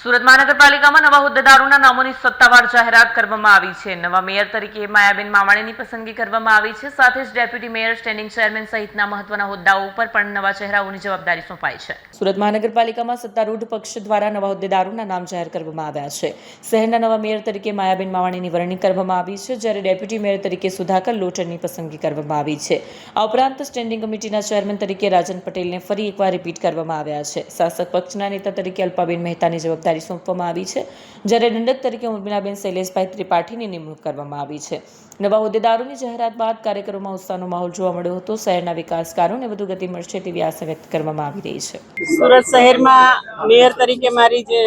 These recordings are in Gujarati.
સુરત મહાનગરપાલિકામાં નવા હોદ્દેદારોના નામોની સત્તાવાર જાહેરાત કરવામાં આવી છે। નવા મેયર તરીકે માયાબેન માવાણીની પસંદગી કરવામાં આવી છે। સાથે જ ડેપ્યુટી મેયર, સ્ટેન્ડિંગ ચેરમેન સહિતના મહત્વના હોદ્દાઓ ઉપર પણ નવા ચહેરાઓની જવાબદારી સોંપાઈ છે। સુરત મહાનગરપાલિકામાં સત્તારૂઢ પક્ષ દ્વારા નવા હોદ્દેદારોના નામ જાહેર કરવામાં આવ્યા છે। શહેરના નવા મેયર તરીકે માયાબેન માવાણીની વરણી કરવામાં આવી છે, જ્યારે ડેપ્યુટી મેયર તરીકે સુધાકર લોટરની પસંદગી કરવામાં આવી છે। આ ઉપરાંત સ્ટેન્ડિંગ કમિટીના ચેરમેન તરીકે રાજન પટેલને ફરી એકવાર રિપીટ કરવામાં આવ્યા છે। શાસક પક્ષના નેતા તરીકે અલ્પાબેન મહેતાની જવાબદારી સોંપવામાં આવી છે, જ્યારે દંડક તરીકે ઉર્મિલાબેન શૈલેષભાઈ ત્રિપાઠીની નિમણૂક કરવામાં આવી છે। નવા હોદ્દેદારોની જાહેરાત બાદ કાર્યકરોમાં ઉત્સાહનો માહોલ જોવા મળ્યો હતો। શહેરના વિકાસ કાર્યોને વધુ ગતિ મળશે તેવી આશા વ્યક્ત કરવામાં આવી રહી છે। સુરત શહેરમાં મેયર તરીકે મારી જે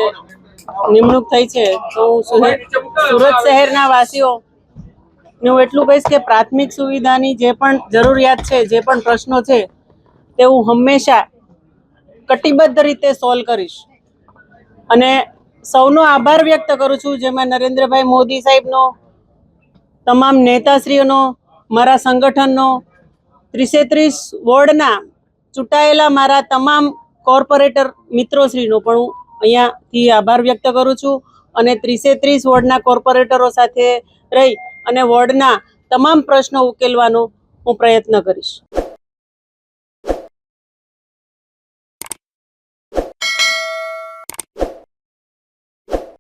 નિમણૂક થઈ છે, તો સુરત શહેરના વાસીઓ હું એટલું કહીશ કે પ્રાથમિક સુવિધાની જે પણ જરૂરિયાત છે, જે પણ પ્રશ્નો છે, તે હું હંમેશા કટિબદ્ધ રીતે સોલ્વ કરીશ અને સૌનો આભાર વ્યક્ત કરું છું, જેમાં નરેન્દ્રભાઈ મોદી સાહેબનો, તમામ નેતાશ્રીઓનો, મારા સંગઠનનો, 30 વોર્ડના ચૂંટાયેલા મારા તમામ કોર્પોરેટર મિત્રોશ્રીનો પણ હું અહીંયાથી આભાર વ્યક્ત કરું છું અને 30 વોર્ડના કોર્પોરેટરો સાથે રહી અને વોર્ડના તમામ પ્રશ્નો ઉકેલવાનો હું પ્રયત્ન કરીશ।